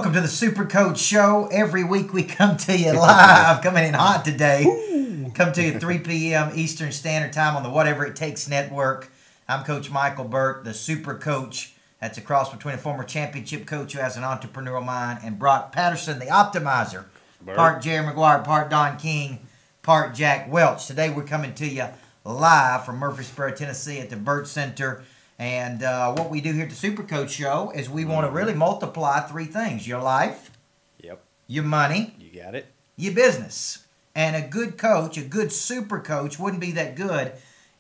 Welcome to the Super Coach Show. Every week we come to you live, coming in hot today. Come to you 3 p.m. Eastern Standard Time on the Whatever It Takes Network. I'm Coach Micheal Burt, the Super Coach. That's a cross between a former championship coach who has an entrepreneurial mind and Brock Patterson, the Optimizer. Burt. Part Jerry Maguire, part Don King, part Jack Welch. Today we're coming to you live from Murfreesboro, Tennessee at the Burt Center. And what we do here at the Super Coach Show is we want to really multiply three things: your life, your money, you got it, your business. And a good coach, a good super coach, wouldn't be that good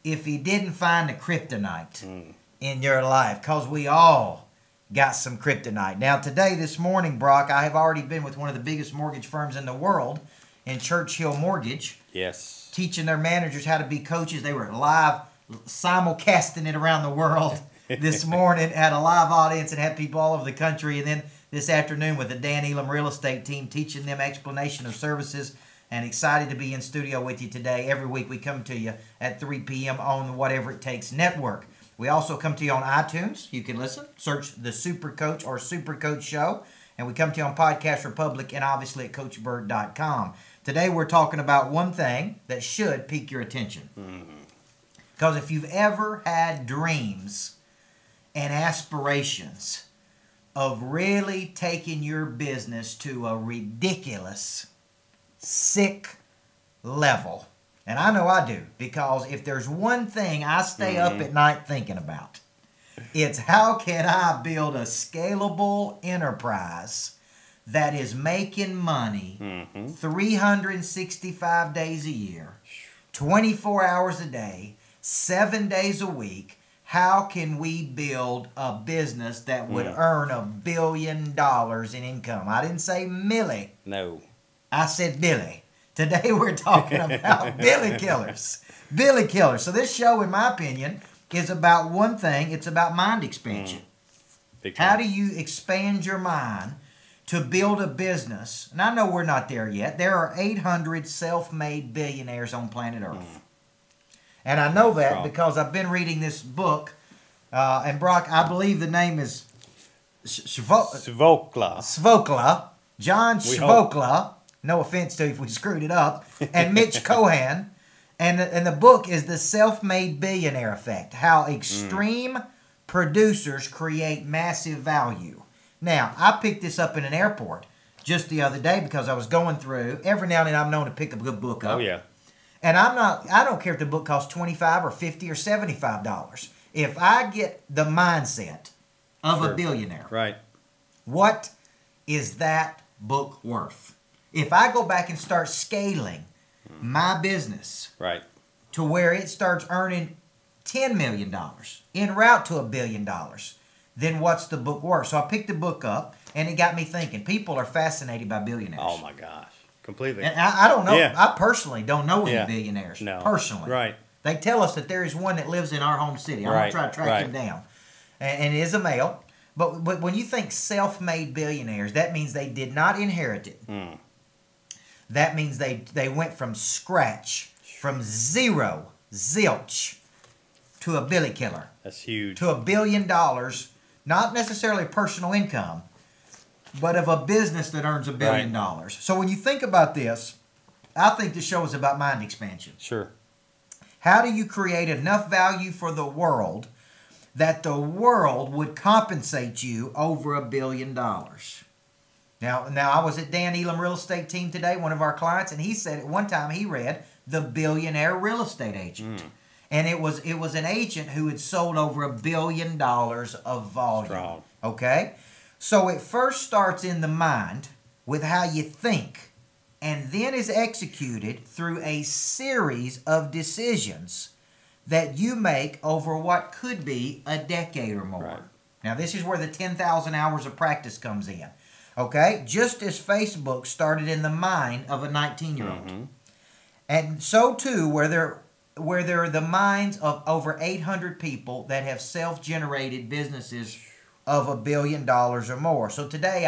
if he didn't find the kryptonite in your life, because we all got some kryptonite. Now today, this morning, Brock, I have already been with one of the biggest mortgage firms in the world, in Churchill Mortgage. Yes. Teaching their managers how to be coaches. They were live simulcasting it around the world this morning, had a live audience and had people all over the country. And then this afternoon with the Dan Elam real estate team, teaching them explanation of services, and excited to be in studio with you today. Every week we come to you at 3 p.m. on the Whatever It Takes Network. We also come to you on iTunes. You can listen, search the Super Coach or Super Coach Show. And we come to you on Podcast Republic and obviously at CoachBird.com. Today we're talking about one thing that should pique your attention. Because if you've ever had dreams and aspirations of really taking your business to a ridiculous, sick level, and I know I do, because if there's one thing I stay up at night thinking about, it's how can I build a scalable enterprise that is making money 365 days a year, 24 hours a day, 7 days a week. How can we build a business that would earn $1 billion in income? I didn't say milli. No. I said Billy. Today we're talking about Billy Killers. Billy Killers. So this show, in my opinion, is about one thing. It's about mind expansion. How do you expand your mind to build a business? And I know we're not there yet. There are 800 self-made billionaires on planet Earth. And I know that because I've been reading this book. And Brock, I believe the name is Svokla. John Svokla. No offense to you if we screwed it up. And Mitch Cohen. And the book is The Self-Made Billionaire Effect. How extreme producers create massive value. Now, I picked this up in an airport just the other day because I was going through. Every now and then I'm known to pick a good book up. Oh, yeah. And I don't care if the book costs $25 or $50 or $75. If I get the mindset of a billionaire, right, what is that book worth? If I go back and start scaling my business to where it starts earning $10 million en route to $1 billion, then what's the book worth? So I picked the book up, and it got me thinking. People are fascinated by billionaires. Oh, my gosh. Completely. And I don't know. Yeah. I personally don't know any billionaires. No. Personally. Right. They tell us that there is one that lives in our home city. I'm going to try to track him down. And it is a male. But when you think self-made billionaires, that means they did not inherit it. That means they went from scratch, from zero, zilch, to a billy killer. That's huge. To $1 billion, not necessarily personal income, but of a business that earns $1 billion. So when you think about this, I think the show is about mind expansion. Sure. How do you create enough value for the world that the world would compensate you over $1 billion? Now I was at Dan Elam real estate team today, one of our clients, and he said at one time he read The Billionaire Real Estate Agent. And it was an agent who had sold over $1 billion of volume. Strong. Okay? So it first starts in the mind with how you think, and then is executed through a series of decisions that you make over what could be a decade or more. Now, this is where the 10,000 hours of practice comes in. Okay? Just as Facebook started in the mind of a 19-year-old. And so, too, where there are the minds of over 800 people that have self-generated businesses of $1 billion or more. So today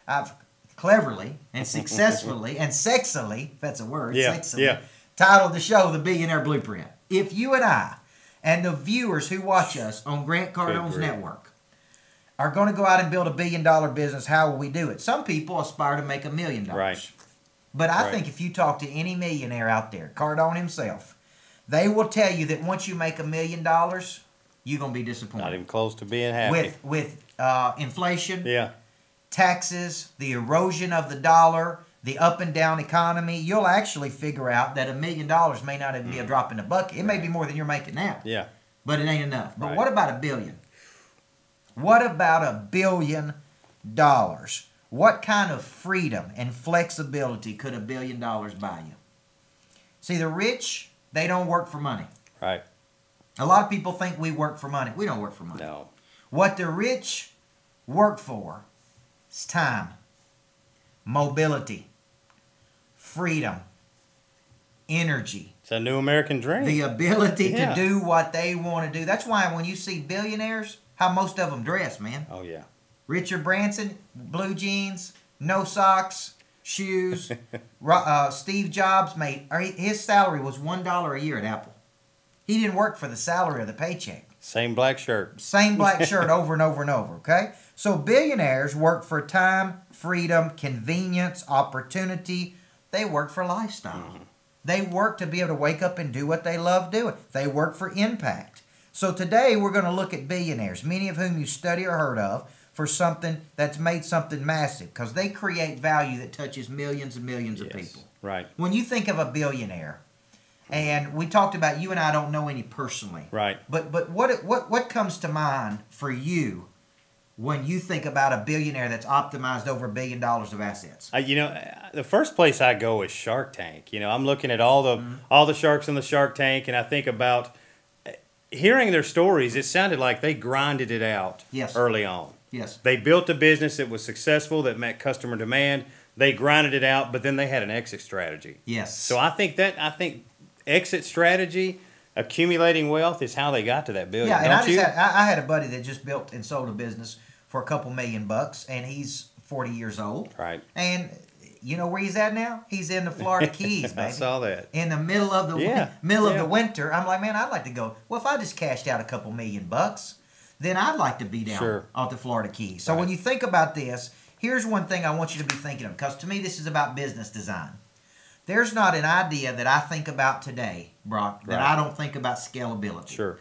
I've cleverly and successfully and sexily, if that's a word, sexily, titled the show The Billionaire Blueprint. If you and I and the viewers who watch us on Grant Cardone's network are going to go out and build a $1 billion business, how will we do it? Some people aspire to make $1 million. Right. But I think if you talk to any millionaire out there, Cardone himself, they will tell you that once you make $1 million, you're going to be disappointed. Not even close to being happy. With inflation, yeah, taxes, the erosion of the dollar, the up and down economy, you'll actually figure out that $1 million may not even be a drop in the bucket. It may be more than you're making now. Yeah. But it ain't enough. But what about $1 billion? What about $1 billion? What kind of freedom and flexibility could $1 billion buy you? See, the rich, they don't work for money. Right. A lot of people think we work for money. We don't work for money. No. What the rich work for is time, mobility, freedom, energy. It's a new American dream. The ability to do what they want to do. That's why when you see billionaires, how most of them dress, man. Oh, yeah. Richard Branson, blue jeans, no socks, shoes. Steve Jobs his salary was $1 a year at Apple. He didn't work for the salary or the paycheck. Same black shirt. Same black shirt over and over and over, okay? So billionaires work for time, freedom, convenience, opportunity. They work for lifestyle. Mm-hmm. They work to be able to wake up and do what they love doing. They work for impact. So today we're going to look at billionaires, many of whom you study or heard of, for something that's made something massive, because they create value that touches millions and millions of people. Right. When you think of a billionaire, and we talked about, you and I don't know any personally. Right. But what comes to mind for you when you think about a billionaire that's optimized over $1 billion of assets? The first place I go is Shark Tank. I'm looking at all the sharks in the Shark Tank, and I think about hearing their stories. It sounded like they grinded it out early on. Yes. They built a business that was successful, that met customer demand. They grinded it out, but then they had an exit strategy. Yes. So I think exit strategy, accumulating wealth, is how they got to that billion. Yeah, and I had a buddy that just built and sold a business for a couple $1 million, and he's 40 years old. Right. And you know where he's at now? He's in the Florida Keys, baby. I saw that. In the middle of the the winter. I'm like, man, I'd like to go. Well, if I just cashed out a couple $1 million, then I'd like to be down off the Florida Keys. So when you think about this, here's one thing I want you to be thinking of, because to me this is about business design. There's not an idea that I think about today, Brock, that I don't think about scalability. Sure.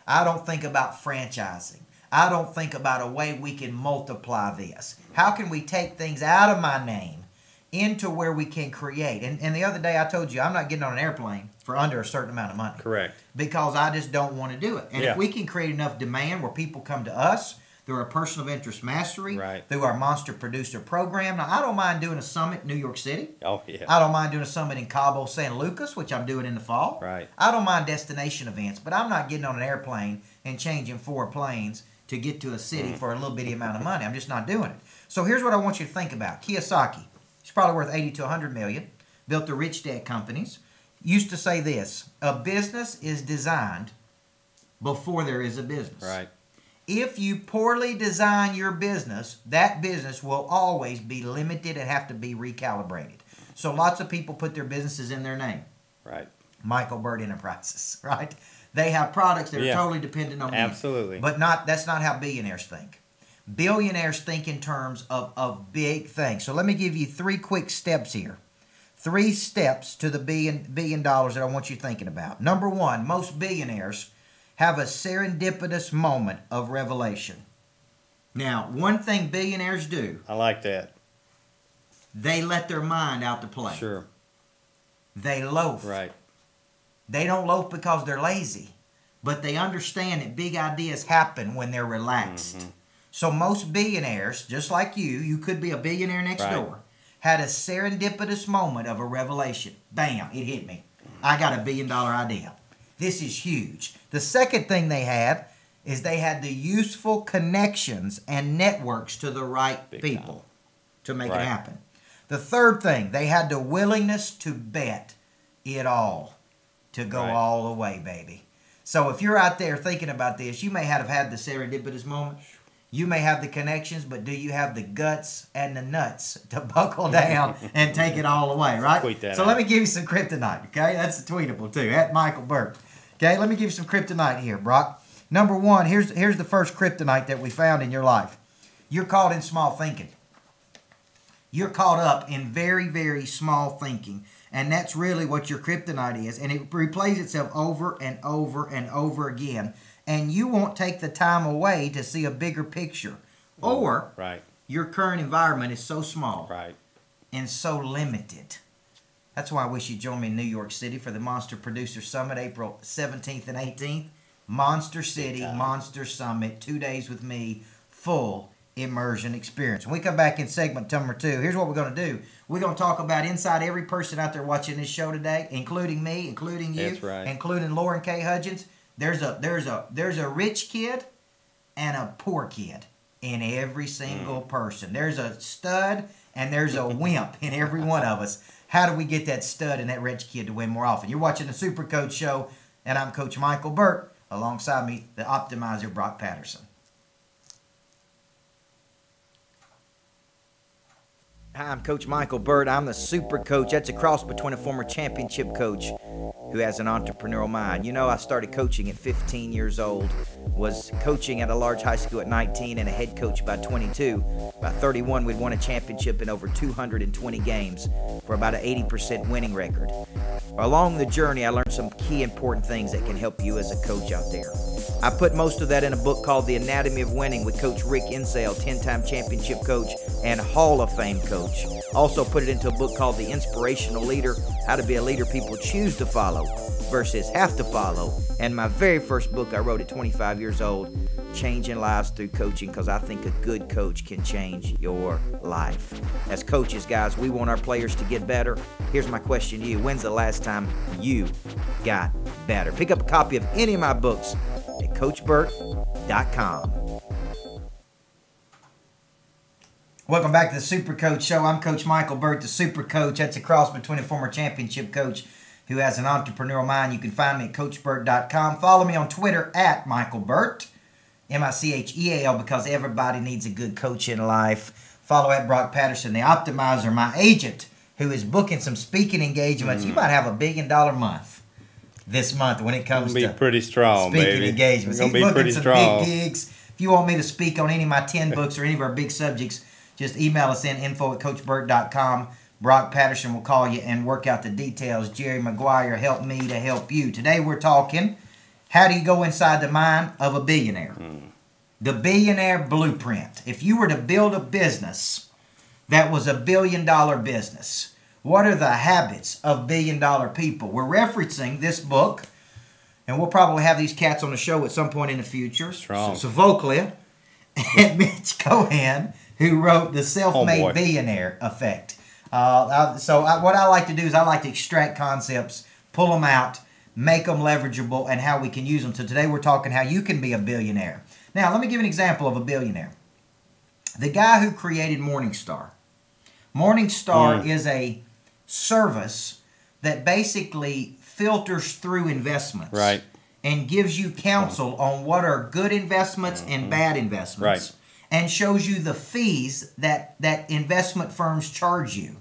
I don't think about franchising. I don't think about a way we can multiply this. How can we take things out of my name into where we can create? And the other day I told you I'm not getting on an airplane for under a certain amount of money. Correct. Because I just don't want to do it. And if we can create enough demand where people come to us through our personal interest mastery, through our monster producer program. Now, I don't mind doing a summit in New York City. Oh, yeah. I don't mind doing a summit in Cabo San Lucas, which I'm doing in the fall. Right. I don't mind destination events, but I'm not getting on an airplane and changing 4 planes to get to a city for a little bitty amount of money. I'm just not doing it. So here's what I want you to think about. Kiyosaki, he's probably worth 80 to 100 million, built the rich dad companies, used to say this: a business is designed before there is a business. Right. If you poorly design your business, that business will always be limited and have to be recalibrated. So lots of people put their businesses in their name. Right. Micheal Burt Enterprises, right? They have products that are totally dependent on you. Absolutely. But that's not how billionaires think. Billionaires think in terms of big things. So let me give you 3 quick steps here. 3 steps to the billion dollars that I want you thinking about. Number 1, most billionaires have a serendipitous moment of revelation. Now, one thing billionaires do. I like that. They let their mind out to play. Sure. They loaf. Right. They don't loaf because they're lazy, but they understand that big ideas happen when they're relaxed. Mm-hmm. So most billionaires, just like you could be a billionaire next door, had a serendipitous moment of a revelation. Bam, it hit me. I got a $1 billion idea. This is huge. The second thing they had is they had the useful connections and networks to the right people to make it happen. The third thing, they had the willingness to bet it all, to go all the way, baby. So if you're out there thinking about this, you may have had the serendipitous moment. You may have the connections, but do you have the guts and the nuts to buckle down and take it all the way, right? Tweet that so out. let me give you some kryptonite, okay? That's tweetable too, at Micheal Burt. Okay, let me give you some kryptonite here, Brock. Number 1, here's the first kryptonite that we found in your life. You're caught in small thinking. You're caught up in very, very small thinking. And that's really what your kryptonite is. And it replays itself over and over and over again. And you won't take the time away to see a bigger picture. Or your current environment is so small and so limited. That's why I wish you'd join me in New York City for the Monster Producer Summit, April 17th and 18th. Monster City, Monster Summit, 2 days with me, full immersion experience. When we come back in segment number 2, here's what we're going to do. We're going to talk about inside every person out there watching this show today, including me, including you, including Lauren K. Hudgens. There's a rich kid and a poor kid in every single person. There's a stud and there's a wimp in every one of us. How do we get that stud and that rich kid to win more often? You're watching the Super Coach Show, and I'm Coach Micheal Burt. Alongside me, the optimizer, Brock Patterson. Hi, I'm Coach Micheal Burt. I'm the Super Coach. That's a cross between a former championship coach who has an entrepreneurial mind. You know, I started coaching at 15 years old, was coaching at a large high school at 19, and a head coach by 22. By 31, we'd won a championship in over 220 games for about an 80% winning record. Along the journey, I learned some key important things that can help you as a coach out there. I put most of that in a book called The Anatomy of Winning with Coach Rick Insell, 10-time championship coach and Hall of Fame coach. Also put it into a book called The Inspirational Leader, How to Be a Leader People Choose to Follow versus Have to Follow. And my very first book I wrote at 25 years old, Changing Lives Through Coaching, because I think a good coach can change your life. As coaches, guys, we want our players to get better. Here's my question to you. When's the last time you got better? Pick up a copy of any of my books at CoachBurt.com. Welcome back to the Super Coach Show. I'm Coach Micheal Burt, the Super Coach. That's a cross between a former championship coach who has an entrepreneurial mind. You can find me at CoachBurt.com. Follow me on Twitter at Micheal Burt, Micheal, because everybody needs a good coach in life. Follow at Brock Patterson, the optimizer, my agent, who is booking some speaking engagements. You might have $1 billion month this month when it comes to pretty strong, speaking engagements. He's booking some big gigs. If you want me to speak on any of my 10 books or any of our big subjects, just email us in info@coachburt.com. Brock Patterson will call you and work out the details. Jerry Maguire, help me to help you. Today we're talking, how do you go inside the mind of a billionaire? The Billionaire Blueprint. If you were to build a business that was $1 billion business, what are the habits of $1 billion people? We're referencing this book, and we'll probably have these cats on the show at some point in the future. Strong. So Voclia and Mitch Cohen, who wrote The Self-Made Billionaire Effect. What I like to do is I like to extract concepts, pull them out, make them leverageable, and how we can use them. So today we're talking how you can be a billionaire. Now, let me give an example of a billionaire. The guy who created Morningstar. Morningstar is a service that basically filters through investments and gives you counsel on what are good investments and bad investments and shows you the fees that investment firms charge you.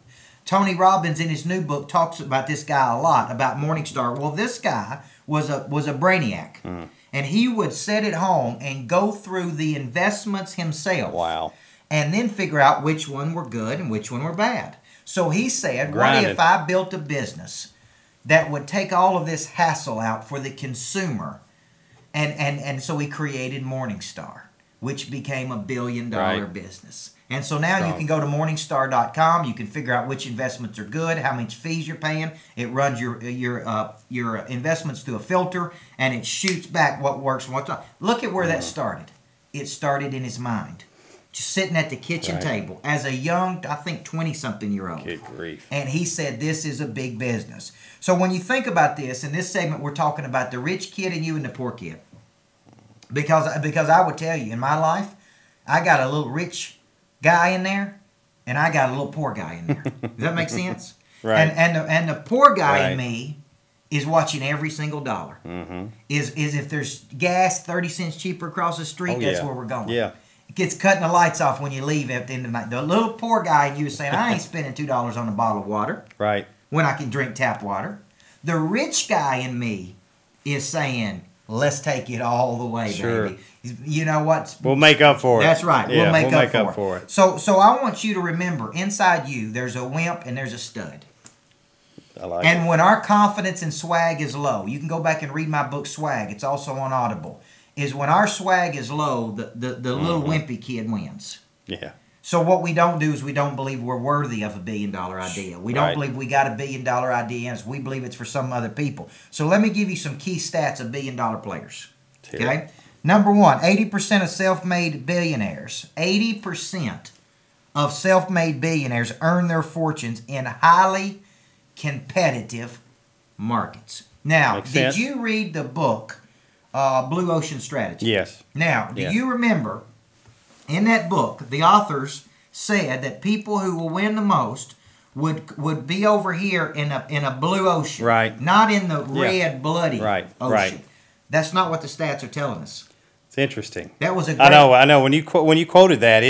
Tony Robbins in his new book talks about this guy a lot, about Morningstar. Well, this guy was a brainiac. And he would sit at home and go through the investments himself. Wow. And then figure out which one were good and which one were bad. So he said, what if I built a business that would take all of this hassle out for the consumer? And so he created Morningstar, which became $1 billion business. And so now you can go to Morningstar.com. You can figure out which investments are good, how much fees you're paying. It runs your investments through a filter, and it shoots back what works and what's not. Look at where that started. It started in his mind, just sitting at the kitchen table as a young, I think, 20-something-year-old. Good grief. And he said, this is a big business. So when you think about this, in this segment, we're talking about the rich kid and you and the poor kid. Because I would tell you, in my life, I got a little rich guy in there, and I got a little poor guy in there. Does that make sense? And the poor guy in me is watching every single dollar. Is if there's gas 30 cents cheaper across the street, that's where we're going. It gets cutting the lights off when you leave at the end of the night. The little poor guy in you is saying, I ain't spending $2 on a bottle of water when I can drink tap water. The rich guy in me is saying, let's take it all the way, baby. You know what? We'll make up for it. That's right. Yeah, we'll make up for it. So I want you to remember, inside you, there's a wimp and there's a stud. I like and it. When our confidence and swag is low, you can go back and read my book, Swag. It's also on Audible. Is when our swag is low, the little wimpy kid wins. Yeah. So what we don't do is we don't believe we're worthy of $1 billion idea. We don't believe we got $1 billion idea, and we believe it's for some other people. So let me give you some key stats of $1 billion players. Okay? Number one, 80% of self-made billionaires, 80% of self-made billionaires earn their fortunes in highly competitive markets. Now, did you read the book Blue Ocean Strategy? Yes. Now, do you remember in that book, the authors said that people who will win the most would be over here in a blue ocean, right? Not in the red, bloody ocean. Right. That's not what the stats are telling us. It's interesting. That was a great... I know. When you quoted that,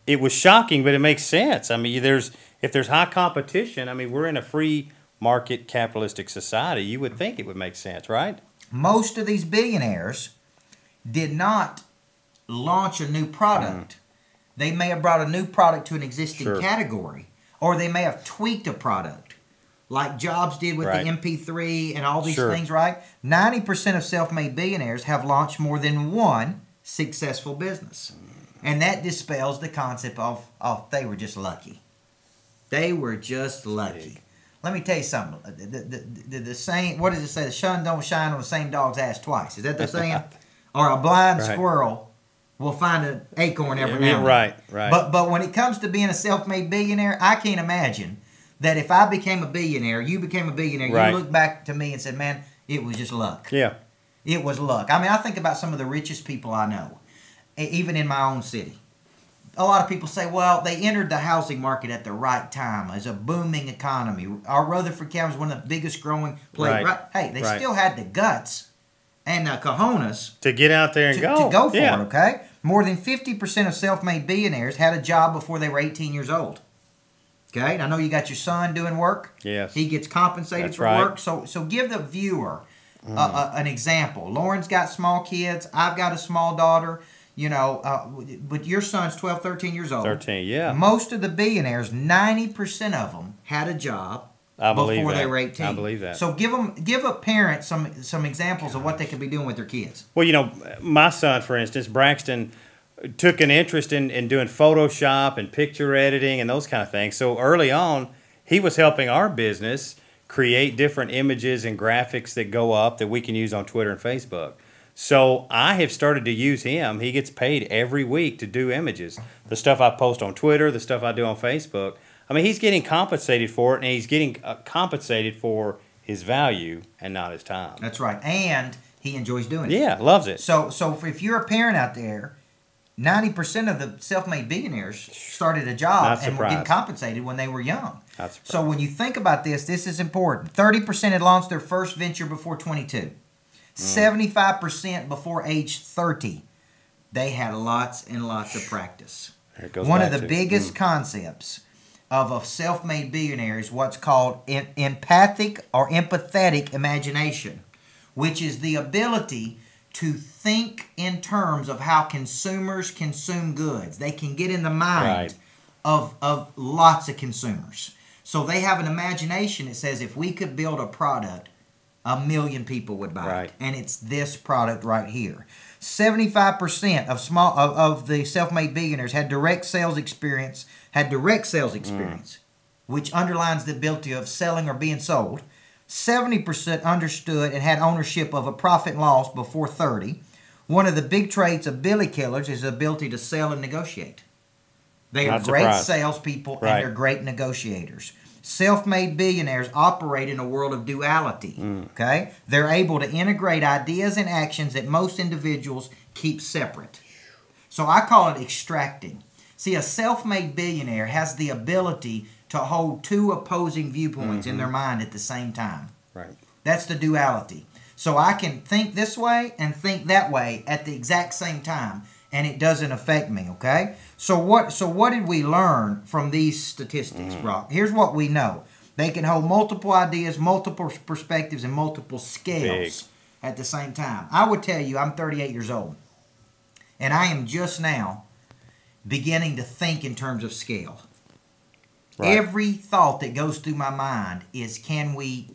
it was shocking, but it makes sense. I mean, if there's high competition, I mean, we're in a free market capitalistic society. You would think it would make sense, right? Most of these billionaires did not launch a new product. They may have brought a new product to an existing category, or they may have tweaked a product, like Jobs did with the MP3 and all these things, right? 90% of self-made billionaires have launched more than one successful business. And that dispels the concept of they were just lucky. They were just lucky. Let me tell you something. The saying, what does it say? The sun don't shine on the same dog's ass twice. Is that the saying? Or a blind squirrel will find an acorn every now and then. Right. But when it comes to being a self-made billionaire, I can't imagine that if I became a billionaire, you became a billionaire, you look back to me and said, man, it was just luck. Yeah. It was luck. I mean, I think about some of the richest people I know, even in my own city. A lot of people say, well, they entered the housing market at the right time. It's a booming economy. Our Rutherford County is one of the biggest growing places. Right. Hey, they still had the guts and the cojones to get out there and go. To go for it, okay? More than 50% of self-made billionaires had a job before they were 18 years old. Okay? And I know you got your son doing work. Yes. He gets compensated for work. So give the viewer an example. Lauren's got small kids. I've got a small daughter. You know, but your son's 12, 13 years old. 13, yeah. Most of the billionaires, 90% of them had a job before they were 18. I believe that. So give a parent some examples of what they could be doing with their kids. Well, you know, my son, for instance, Braxton, took an interest in doing Photoshop and picture editing and those kind of things. So early on, he was helping our business create different images and graphics that go up that we can use on Twitter and Facebook. So I have started to use him. He gets paid every week to do images. The stuff I post on Twitter, the stuff I do on Facebook. I mean, he's getting compensated for it, and he's getting compensated for his value and not his time. That's right. And he enjoys doing it. Yeah, loves it. So if you're a parent out there, 90% of the self-made billionaires started a job and were getting compensated when they were young. So when you think about this is important. 30% had launched their first venture before 22. 75% before age 30. They had lots and lots of practice. One of the biggest concepts of a self-made billionaire is what's called empathic or empathetic imagination, which is the ability to think in terms of how consumers consume goods. They can get in the mind of lots of consumers. So they have an imagination that says if we could build a product, 1 million people would buy it, and it's this product right here. 75% of the self-made billionaires had direct sales experience, which underlines the ability of selling or being sold. 70% understood and had ownership of a profit and loss before 30. One of the big traits of billy killers is the ability to sell and negotiate. They are great salespeople and they're great negotiators. Self-made billionaires operate in a world of duality. Okay? They're able to integrate ideas and actions that most individuals keep separate. So I call it extracting. See, a self-made billionaire has the ability to hold two opposing viewpoints in their mind at the same time. Right. That's the duality. So I can think this way and think that way at the exact same time, and it doesn't affect me, okay? So what did we learn from these statistics, Brock? Here's what we know. They can hold multiple ideas, multiple perspectives, and multiple scales at the same time. I would tell you, I'm 38 years old, and I am just now beginning to think in terms of scale. Right. Every thought that goes through my mind is, can we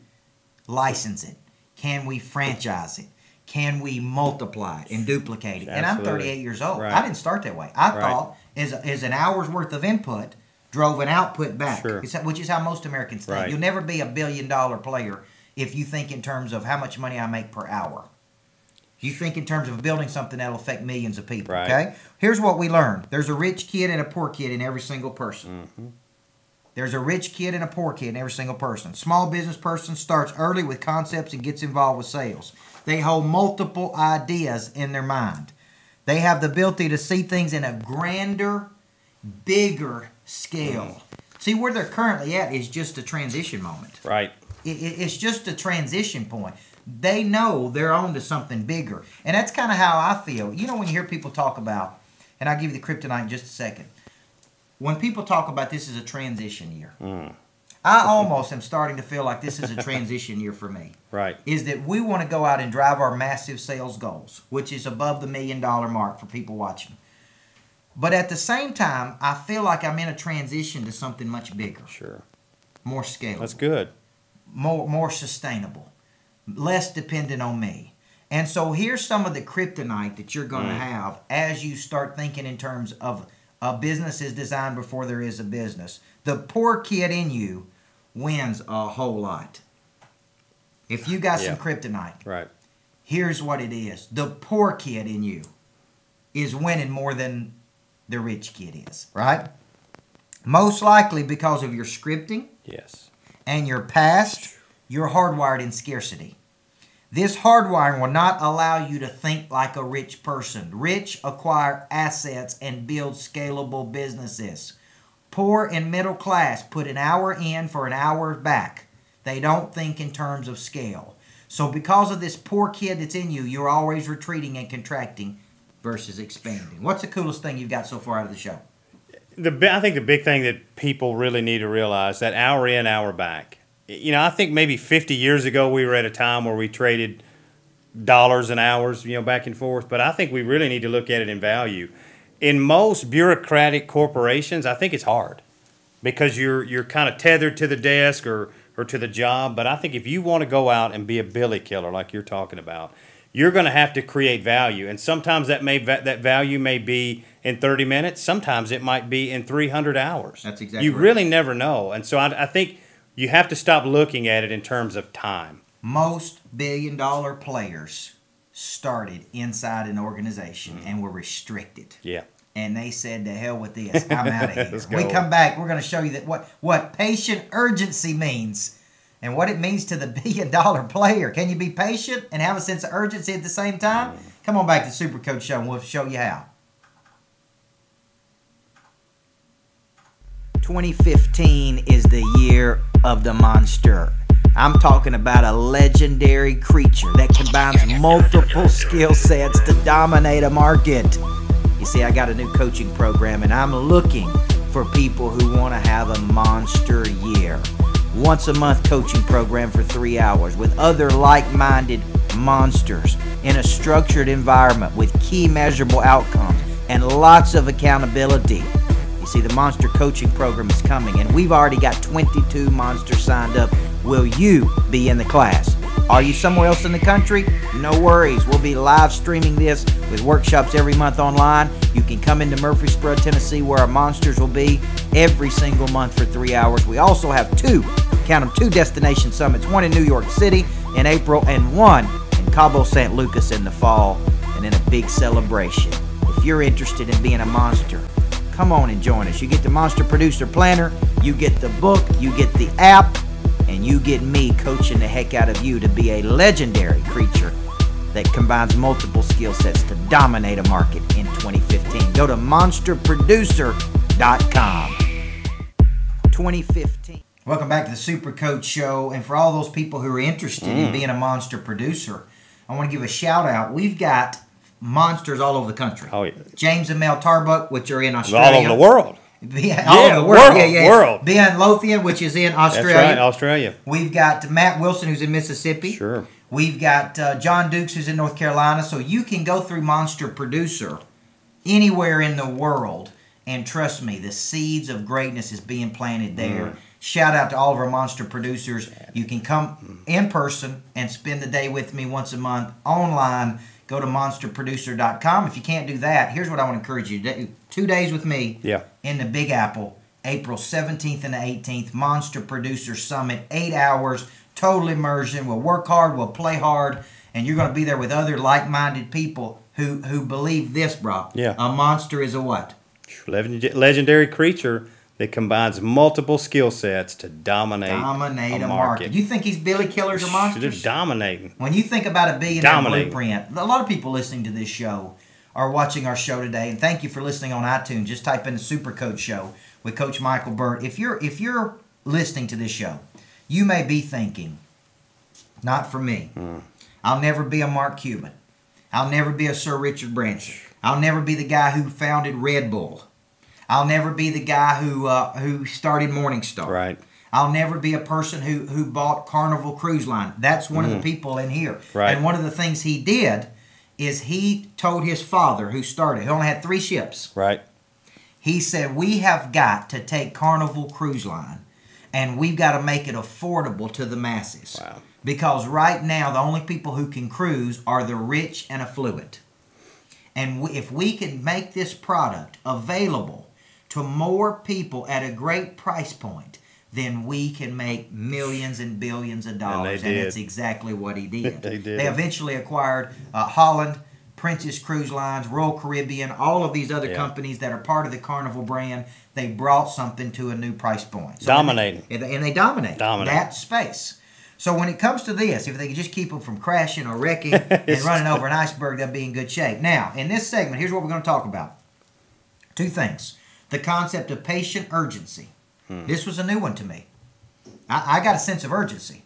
license it? Can we franchise it? Can we multiply it and duplicate it? Absolutely. And I'm 38 years old. Right. I didn't start that way. I thought as an hour's worth of input drove an output back, sure. Which is how most Americans think. Right. You'll never be a billion-dollar player if you think in terms of how much money I make per hour. You think in terms of building something that will affect millions of people. Right. Okay? Here's what we learned. There's a rich kid and a poor kid in every single person. Mm-hmm. There's a rich kid and a poor kid in every single person. Small business person starts early with concepts and gets involved with sales. They hold multiple ideas in their mind. They have the ability to see things in a grander, bigger scale. See, where they're currently at is just a transition moment. Right. It's just a transition point. They know they're on to something bigger. And that's kind of how I feel. You know, when you hear people talk about, and I'll give you the kryptonite in just a second. When people talk about this is a transition year, I almost am starting to feel like this is a transition year for me. Right. Is that we want to go out and drive our massive sales goals, which is above the $1 million mark for people watching. But at the same time, I feel like I'm in a transition to something much bigger. Sure. More scalable. That's good. More sustainable. Less dependent on me. And so here's some of the kryptonite that you're going to have as you start thinking in terms of a business is designed before there is a business. The poor kid in you wins a whole lot. If you got some kryptonite, right, here's what it is. The poor kid in you is winning more than the rich kid is, right? Most likely because of your scripting, yes, and your past, you're hardwired in scarcity. This hardwiring will not allow you to think like a rich person. Rich acquire assets and build scalable businesses. Poor and middle class put an hour in for an hour back. They don't think in terms of scale. So because of this poor kid that's in you, you're always retreating and contracting versus expanding. What's the coolest thing you've got so far out of the show? I think the big thing that people really need to realize, that hour in, hour back. You know, I think maybe 50 years ago we were at a time where we traded dollars and hours, back and forth. But I think we really need to look at it in value. In most bureaucratic corporations, I think it's hard because you're kind of tethered to the desk or to the job. But I think if you want to go out and be a billy killer like you're talking about, you're going to have to create value. And sometimes that value may be in 30 minutes. Sometimes it might be in 300 hours. That's exactly right. You really never know. And so I think you have to stop looking at it in terms of time. Most billion-dollar players started inside an organization and were restricted. Yeah. And they said, to hell with this. I'm out of here. When we come back, we're going to show you that what patient urgency means and what it means to the billion-dollar player. Can you be patient and have a sense of urgency at the same time? Come on back to the Super Coach Show and we'll show you how. 2015 is the year of the monster. I'm talking about a legendary creature that combines multiple skill sets to dominate a market. You see, I got a new coaching program, and I'm looking for people who want to have a monster year. Once a month coaching program for 3 hours with other like-minded monsters in a structured environment with key measurable outcomes and lots of accountability. You see, the Monster Coaching Program is coming, and we've already got 22 monsters signed up. Will you be in the class? Are you somewhere else in the country? No worries. We'll be live streaming this with workshops every month online. You can come into Murfreesboro, Tennessee, where our monsters will be every single month for 3 hours. We also have two destination summits, one in New York City in April and one in Cabo San Lucas in the fall, and then a big celebration. If you're interested in being a monster, come on and join us. You get the Monster Producer Planner, you get the book, you get the app, and you get me coaching the heck out of you to be a legendary creature that combines multiple skill sets to dominate a market in 2015. Go to monsterproducer.com. 2015. Welcome back to the Super Coach Show. And for all those people who are interested in being a monster producer, I want to give a shout out. We've got monsters all over the country. Oh, yeah. James and Mel Tarbuck, which are in Australia. All over the world. All over the world. World. Ben Lothian, which is in Australia. That's right, Australia. We've got Matt Wilson, who's in Mississippi. Sure. We've got John Dukes, who's in North Carolina. So you can go through Monster Producer anywhere in the world. And trust me, the seeds of greatness is being planted there. Shout out to all of our Monster producers. You can come in person and spend the day with me once a month. Online, go to monsterproducer.com. If you can't do that, here's what I want to encourage you to do. 2 days with me in the Big Apple, April 17th and the 18th, Monster Producer Summit, 8 hours, total immersion. We'll work hard, we'll play hard, and you're going to be there with other like-minded people who believe this, Brock. A monster is a what? Legendary creature that combines multiple skill sets to dominate a market. You think he's Billy Killers or monsters? They're dominating. When you think about a Billionaire Blueprint, a lot of people listening to this show are watching our show today, and thank you for listening on iTunes. Just type in the Super Coach Show with Coach Micheal Burt. If you're listening to this show, you may be thinking, not for me. I'll never be a Mark Cuban. I'll never be a Sir Richard Branson. I'll never be the guy who founded Red Bull. I'll never be the guy who started Morningstar. Right. I'll never be a person who bought Carnival Cruise Line. That's one of the people in here. Right. And one of the things he did is he told his father, who started, he only had 3 ships. Right. He said, we have got to take Carnival Cruise Line and we've got to make it affordable to the masses. Wow. Because right now, the only people who can cruise are the rich and affluent. And if we can make this product available to more people at a great price point, then we can make millions and billions of dollars. And that's exactly what he did. They eventually acquired Holland, Princess Cruise Lines, Royal Caribbean, all of these other companies that are part of the Carnival brand. They brought something to a new price point. So Dominating. And they dominate that space. So when it comes to this, if they could just keep them from crashing or wrecking and running over an iceberg, they'll be in good shape. Now, in this segment, here's what we're going to talk about. 2 things. The concept of patient urgency. This was a new one to me. I got a sense of urgency,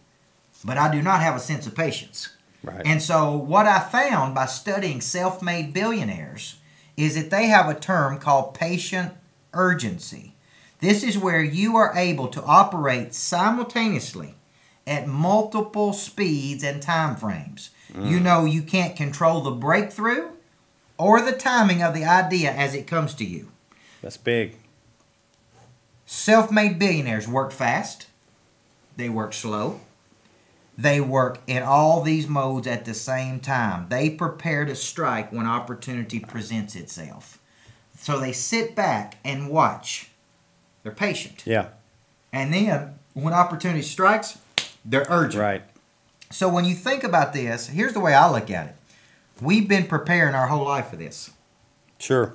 but I do not have a sense of patience. Right. And so what I found by studying self-made billionaires is that they have a term called patient urgency. This is where you are able to operate simultaneously at multiple speeds and time frames. You know you can't control the breakthrough or the timing of the idea as it comes to you. That's big. Self-made billionaires work fast. They work slow. They work in all these modes at the same time. They prepare to strike when opportunity presents itself. So they sit back and watch. They're patient. Yeah. And then when opportunity strikes, they're urgent. Right. So when you think about this, here's the way I look at it. We've been preparing our whole life for this. Sure.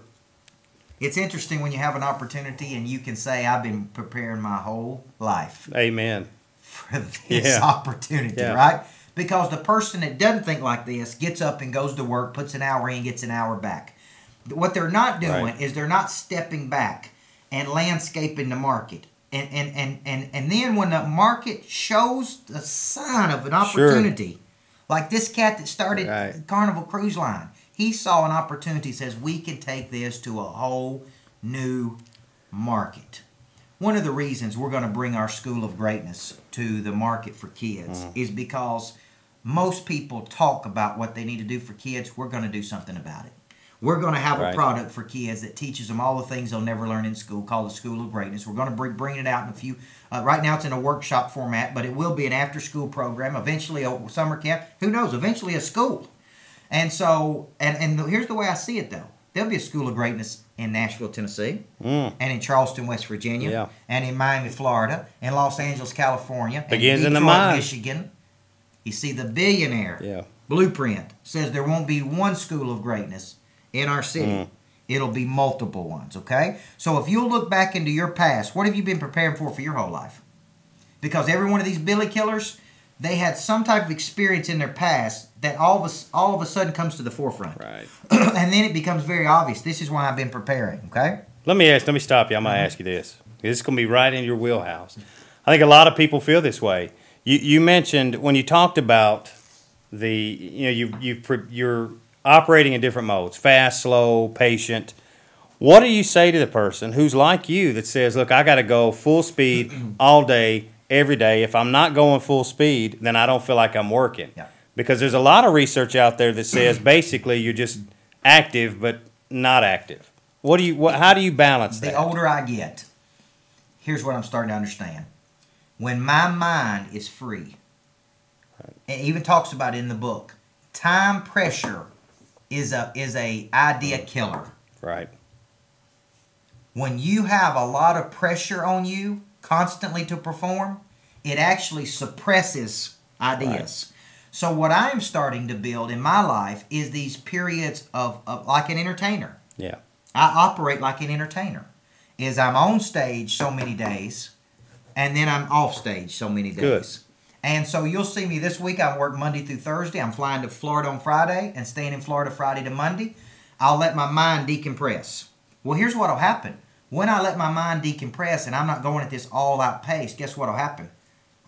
It's interesting when you have an opportunity and you can say, I've been preparing my whole life. Amen. For this opportunity, right? Because the person that doesn't think like this gets up and goes to work, puts an hour in, gets an hour back. What they're not doing is they're not stepping back and landscaping the market. And then when the market shows the sign of an opportunity, like this cat that started Carnival Cruise Line, he saw an opportunity, says we can take this to a whole new market. One of the reasons we're going to bring our School of Greatness to the market for kids is because most people talk about what they need to do for kids. We're going to do something about it. We're going to have a product for kids that teaches them all the things they'll never learn in school called the School of Greatness. We're going to bring it out in a few. Right now it's in a workshop format, but it will be an after-school program, eventually a summer camp. Who knows? Eventually a school. And so, and here's the way I see it, though. There'll be a School of Greatness in Nashville, Tennessee, and in Charleston, West Virginia, and in Miami, Florida, and Los Angeles, California, begins and in the Detroit, mind. Michigan. You see, the Billionaire Blueprint says there won't be one School of Greatness in our city. It'll be multiple ones, okay? So if you'll look back into your past, what have you been preparing for your whole life? Because every one of these Billy Killers, they had some type of experience in their past that all of a sudden comes to the forefront. Right. And then it becomes very obvious. This is why I've been preparing, okay? Let me stop you. I'm going to ask you this. This is going to be right in your wheelhouse. I think a lot of people feel this way. You mentioned when you talked about you're operating in different modes, fast, slow, patient. What do you say to the person who's like you that says, look, I got to go full speed all day, every day. If I'm not going full speed, then I don't feel like I'm working. Because there's a lot of research out there that says basically you're just active but not active. How do you balance that? The older I get, here's what I'm starting to understand. When my mind is free, it even talks about it in the book, time pressure is a idea killer. Right. When you have a lot of pressure on you constantly to perform, it actually suppresses ideas. Right. So what I'm starting to build in my life is these periods of like an entertainer. Yeah. I operate like an entertainer. I'm on stage so many days, and then I'm off stage so many days. Good. And so you'll see me this week. I work Monday through Thursday. I'm flying to Florida on Friday and staying in Florida Friday to Monday. I'll let my mind decompress. Well, here's what will happen. When I let my mind decompress and I'm not going at this all-out pace, guess what will happen?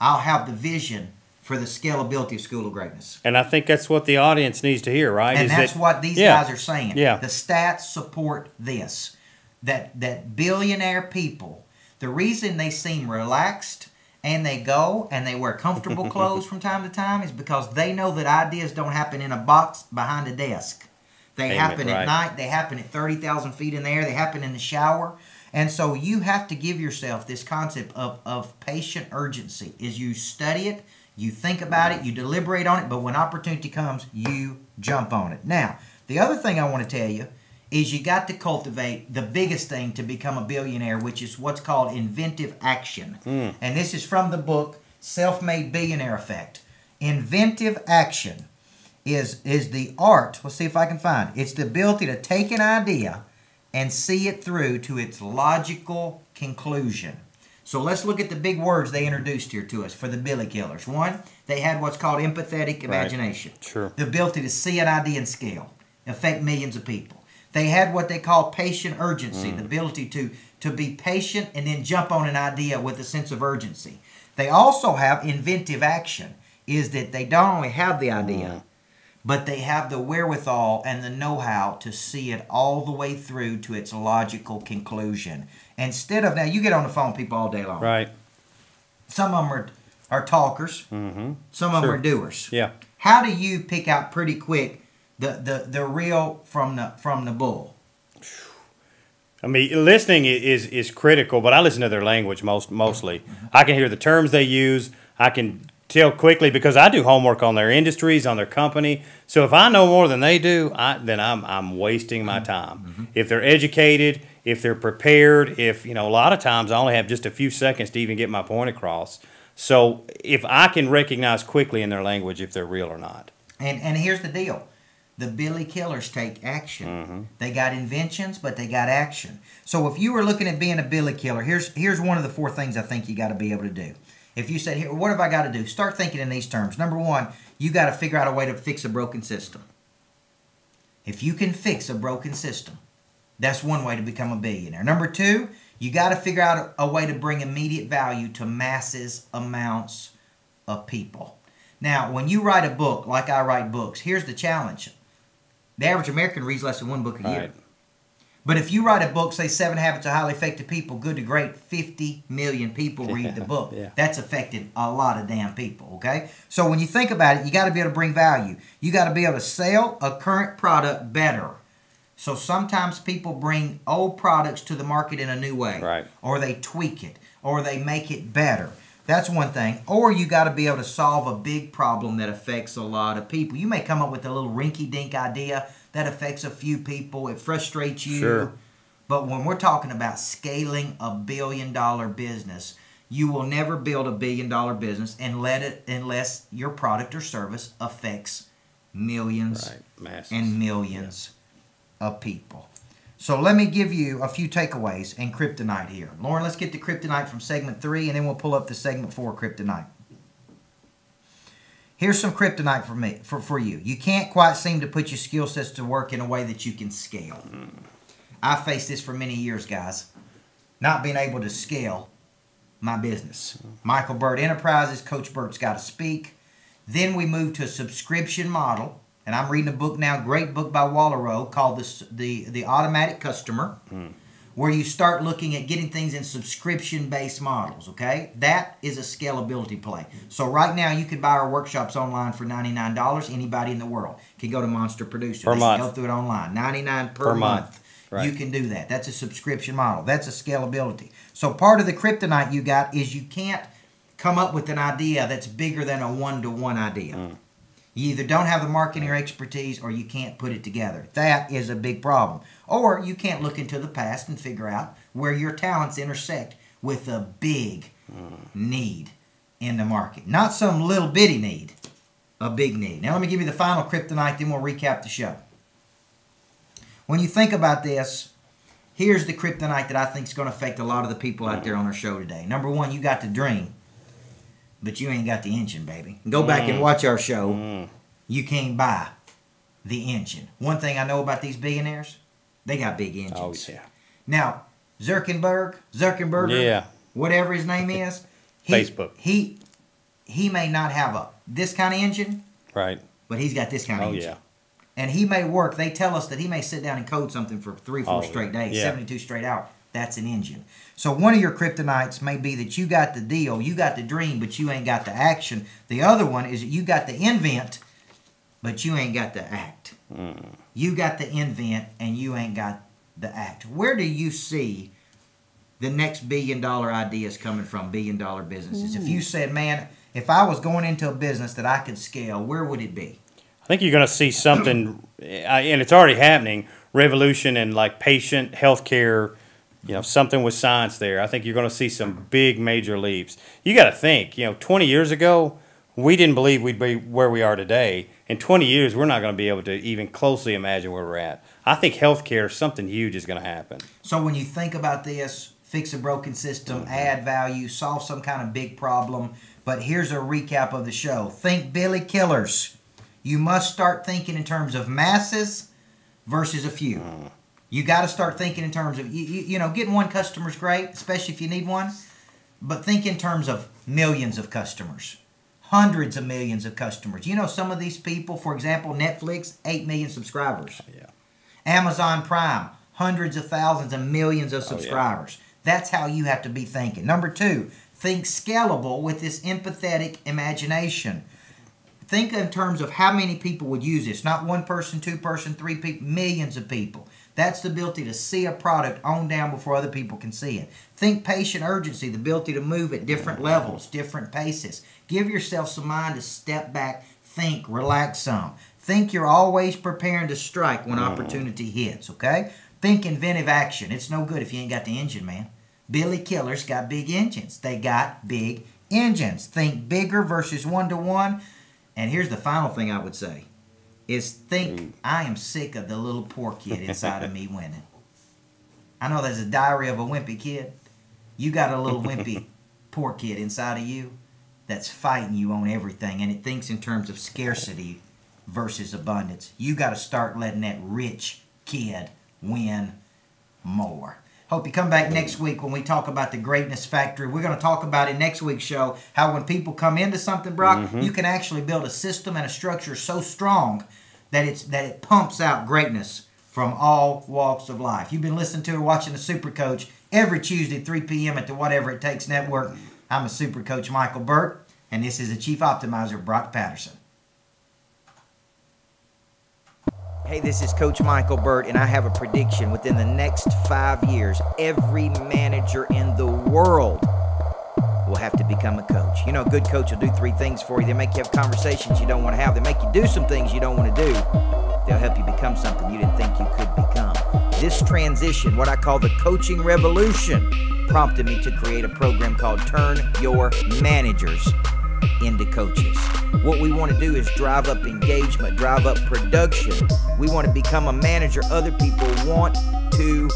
I'll have the vision for the scalability of School of Greatness. And I think that's what the audience needs to hear, right? And that's what these guys are saying. Yeah. The stats support this. That billionaire people, the reason they seem relaxed and they go and they wear comfortable clothes from time to time is because they know that ideas don't happen in a box behind a desk. They happen at night. They happen at 30,000 feet in the air. They happen in the shower. And so you have to give yourself this concept of patient urgency. Is you study it, you think about it, you deliberate on it, but when opportunity comes, you jump on it. Now, the other thing I want to tell you is you got to cultivate the biggest thing to become a billionaire, which is what's called inventive action. And this is from the book Self-Made Billionaire Effect. Inventive action is the art. Let's see if I can find it. It's the ability to take an idea and see it through to its logical conclusion. So let's look at the big words they introduced here to us for the Billy Killers. One, they had what's called empathetic imagination. Right. Sure. The ability to see an idea and scale, affect millions of people. They had what they call patient urgency, the ability to be patient and then jump on an idea with a sense of urgency. They also have inventive action, is that they don't only have the idea, but they have the wherewithal and the know-how to see it all the way through to its logical conclusion. Instead of, now you get on the phone with people all day long. Right. Some of them are talkers. Some of them are doers. Yeah. How do you pick out pretty quick the real from the bull? I mean, listening is critical, but I listen to their language mostly. I can hear the terms they use. I can tell quickly because I do homework on their industries, on their company. So if I know more than they do, then I'm wasting my time. If they're educated, if they're prepared, if, a lot of times I only have just a few seconds to even get my point across. So if I can recognize quickly in their language if they're real or not. And here's the deal. The Billy Killers take action. They got inventions, but they got action. So if you were looking at being a Billy Killer, here's one of the 4 things I think you got to be able to do. If you said, here, what have I got to do? Start thinking in these terms. Number 1, you got to figure out a way to fix a broken system. If you can fix a broken system, that's one way to become a billionaire. Number 2, you got to figure out a way to bring immediate value to masses amounts of people. Now, when you write a book, like I write books, here's the challenge. The average American reads less than 1 book a year. Right. But if you write a book, say 7 Habits of Highly Effective People, good to great, 50 million people read the book. That's affected a lot of damn people, okay? So when you think about it, you got to be able to bring value. You got to be able to sell a current product better. So sometimes people bring old products to the market in a new way. Right. Or they tweak it, or they make it better. That's one thing. Or you got to be able to solve a big problem that affects a lot of people. You may come up with a little rinky-dink idea that affects a few people. It frustrates you. Sure. But when we're talking about scaling a billion-dollar business, you will never build a billion-dollar business unless your product or service affects millions and millions of people. So let me give you a few takeaways and kryptonite here. Lauren, let's get the kryptonite from segment 3, and then we'll pull up the segment 4 kryptonite. Here's some kryptonite for you. You can't quite seem to put your skill sets to work in a way that you can scale. I faced this for many years, guys. Not being able to scale my business. Micheal Burt Enterprises, Coach Burt's Got to Speak. Then we moved to a subscription model. And I'm reading a book now, great book by Wallerow, called the Automatic Customer. where you start looking at getting things in subscription-based models, okay? That is a scalability play. So right now, you can buy our workshops online for $99. Anybody in the world can go to Monster Producer. Per month. Go through it online. $99 per month. Right. You can do that. That's a subscription model. That's a scalability. So part of the kryptonite you got is you can't come up with an idea that's bigger than a one-to-one idea. You either don't have the marketing or expertise, or you can't put it together. That is a big problem. Or you can't look into the past and figure out where your talents intersect with a big need in the market. Not some little bitty need, a big need. Now let me give you the final kryptonite, then we'll recap the show. When you think about this, here's the kryptonite that I think is going to affect a lot of the people out there on our show today. Number one, you got the dream, but you ain't got the engine, baby. Go back and watch our show. You can't buy the engine. One thing I know about these billionaires, they got big engines. Oh, yeah. Now, Zuckerberg, whatever his name is, Facebook. He may not have this kind of engine, right? But he's got this kind of engine. Yeah. And he may work. They tell us that he may sit down and code something for 3-4 straight days, 72 straight hours. That's an engine. So one of your kryptonites may be that you got the deal, you got the dream, but you ain't got the action. The other one is that you got the invent, but you ain't got the act. You got the invent, and you ain't got the act. Where do you see the next billion-dollar ideas coming from, billion-dollar businesses? If you said, man, if I was going into a business that I could scale, where would it be? I think you're going to see something, and it's already happening, revolution in like patient healthcare, something with science there. I think you're going to see some big major leaps. You got to think, 20 years ago, we didn't believe we'd be where we are today. In 20 years, we're not going to be able to even closely imagine where we're at. I think healthcare, something huge is going to happen. So when you think about this, fix a broken system, add value, solve some kind of big problem. But here's a recap of the show. Think Billy Killers. You must start thinking in terms of masses versus a few. You got to start thinking in terms of, getting one customer is great, especially if you need one. But think in terms of millions of customers, hundreds of millions of customers. Some of these people, for example, Netflix, 8 million subscribers. Yeah. Amazon Prime, hundreds of thousands and millions of subscribers. That's how you have to be thinking. Number two, think scalable with this empathetic imagination. Think in terms of how many people would use this. Not one person, 2 person, 3 people, millions of people. That's the ability to see a product on down before other people can see it. Think patient urgency, the ability to move at different levels, different paces. Give yourself some mind to step back, think, relax some. Think you're always preparing to strike when opportunity hits, okay? Think inventive action. It's no good if you ain't got the engine, man. Billy Killers got big engines. They got big engines. Think bigger versus one-to-one. And here's the final thing I would say, is think I am sick of the little poor kid inside of me winning. I know there's a diary of a wimpy kid. You got a little wimpy poor kid inside of you that's fighting you on everything, and it thinks in terms of scarcity versus abundance. You got to start letting that rich kid win more. Hope you come back next week when we talk about the Greatness Factory. We're going to talk about in next week's show how when people come into something, Brock, you can actually build a system and a structure so strong that it pumps out greatness from all walks of life. You've been listening to or watching the Super Coach every Tuesday, 3 p.m. at the Whatever It Takes Network. I'm a Super Coach Micheal Burt, and this is the Chief Optimizer, Brock Patterson. Hey, this is Coach Micheal Burt, and I have a prediction. Within the next 5 years, every manager in the world will have to become a coach. A good coach will do 3 things for you. They make you have conversations you don't want to have. They make you do some things you don't want to do. They'll help you become something you didn't think you could become. This transition, what I call the coaching revolution, prompted me to create a program called Turn Your Managers into Coaches. What we want to do is drive up engagement, drive up production. We want to become a manager other people want to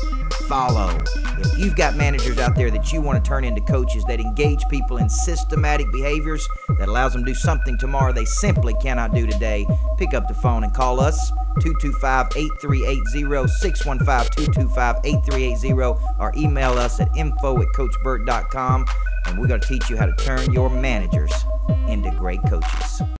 follow. If you've got managers out there that you want to turn into coaches that engage people in systematic behaviors that allows them to do something tomorrow they simply cannot do today, pick up the phone and call us, 225-8380, 615-225-8380, or email us at info@coachburt.com, and we're going to teach you how to turn your managers into great coaches.